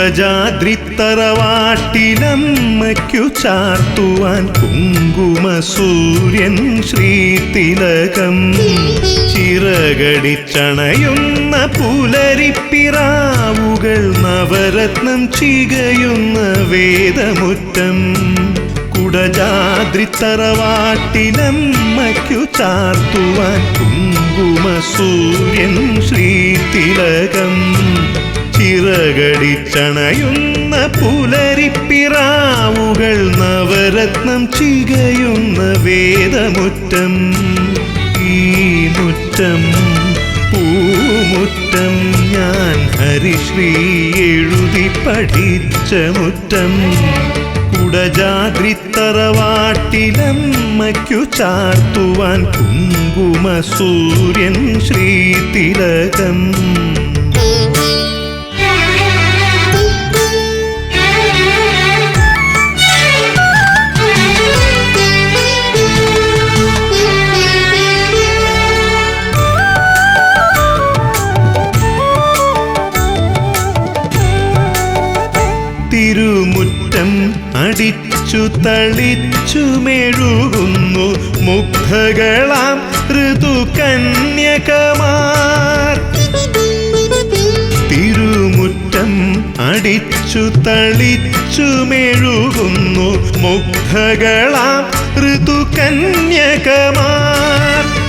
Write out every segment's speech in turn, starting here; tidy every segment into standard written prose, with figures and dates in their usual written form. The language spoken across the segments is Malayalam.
കുടജാദ്രിത്തറവാട്ടിലമ്മയ്ക്കു ചാർത്തുവാൻ കുങ്കുമസൂര്യൻ ശ്രീതിലകം ചിറകടിച്ചണയുന്ന പുലരിപ്പിറാവുകൾ നവരത്നം ചികയുന്ന വേദമുറ്റം കുടജാദ്രിത്തറവാട്ടിലമ്മയ്ക്കു ചാർത്തുവാൻ കുങ്കുമസൂര്യൻ ശ്രീതിലകം ചിറകടിച്ചണയുന്ന പുലരിപ്പിറാവുകൾ നവരത്നം ചികയുന്ന വേദമുറ്റം ഈ മുറ്റം പൂമുറ്റം ഞാൻ ഹരിശ്രീ എഴുതി പഠിച്ച മുറ്റം കുടജാദ്രിത്തറവാട്ടിലമ്മയ്ക്കു ചാർത്തുവാൻ കുങ്കുമസൂര്യൻ ശ്രീതിലകം തിരുമുറ്റം അടിച്ചു തളിച്ചു മെഴുകുന്നു മുഗ്ധകളാം ഋതുകന്യകമാർ തിരുമുറ്റം അടിച്ചു തളിച്ചു മെഴുകുന്നു മുഗ്ധകളാം ഋതുകന്യകമാർ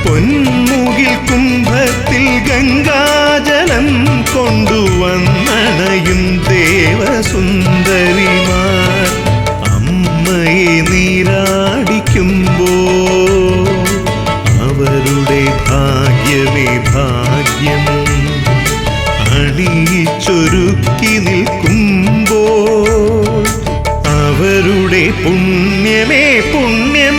പൊന്മുകിൽ കുംഭത്തിൽ ഗംഗാജലം കൊണ്ടുവന്നണയും ദേവസുന്ദരിമാർ അമ്മയെ നീരാടിക്കുമ്പോൾ അവരുടെ ഭാഗ്യമേ ഭാഗ്യം അണിയിച്ചൊരുക്കി നിൽക്കുമ്പോൾ അവരുടെ പുണ്യമേ പുണ്യം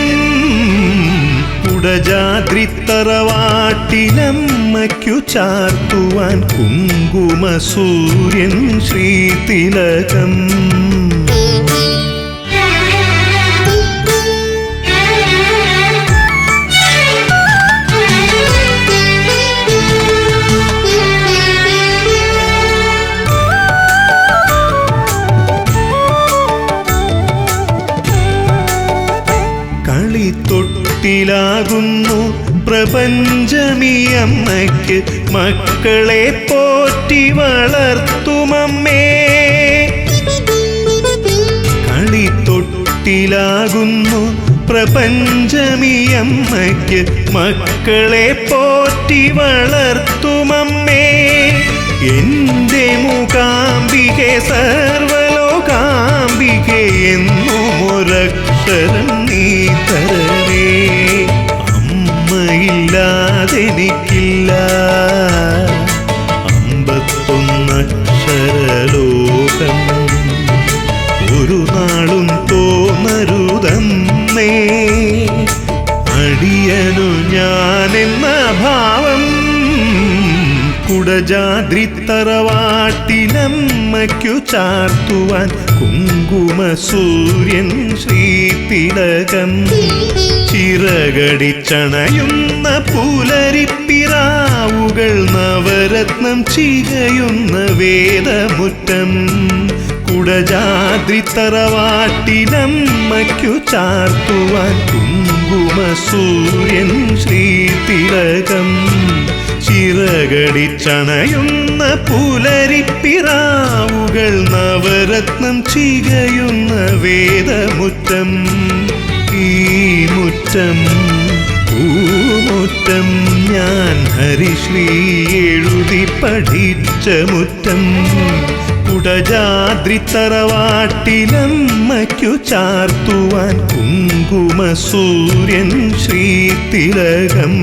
കുടജാദ്രിത്തറവാട്ടിലമ്മയ്ക്കു ചാർത്തുവാൻ കുങ്കുമസൂര്യൻ ശ്രീതിലകം തൊട്ടിലാകുന്നു പ്രപഞ്ചമീ അമ്മയ്ക്ക് മക്കളെ പോറ്റി വളർത്തുമമ്മേ കളിത്തൊട്ടിലാകുന്നു പ്രപഞ്ചമീ അമ്മയ്ക്ക് മക്കളെ പോറ്റി വളർത്തുമമ്മേ എന്റെ മൂകാംബികെ സർവലോകാംബികെ എന്നും ഒരക്ഷരം നീ തരണേ അമ്മയില്ലാതെനിക്കില്ല 51 അക്ഷരലോകം ഒരു നാളും തോന്നരുതമ്മേ അടിയനു ഞാനെന്ന ഭാവം കുടജാദ്രിത്തറവാട്ടിലമ്മയ്ക്കു ചാർത്തുവാൻ കുങ്കുമസൂര്യൻ ശ്രീതിലകം ചിറകടിച്ചണയുന്ന പുലരിപ്പിറാവുകൾ നവരത്നം ചികയുന്ന വേദമുറ്റം കുടജാദ്രിത്തറവാട്ടിലമ്മയ്ക്കു ചാർത്തുവാൻ കുങ്കുമസൂര്യൻ ശ്രീതിലകം ചിറകടിച്ചണയുന്ന പുലരിപ്പിറാവുകൾ നവരത്നം ചികയുന്ന വേദമുറ്റം ഈ മുറ്റം പൂമുറ്റം ഞാൻ ഹരിശ്രീ എഴുതി പഠിച്ച മുറ്റം കുടജാദ്രിത്തറവാട്ടിലമ്മയ്ക്കു ചാർത്തുവാൻ കുങ്കുമസൂര്യൻ ശ്രീതിലകം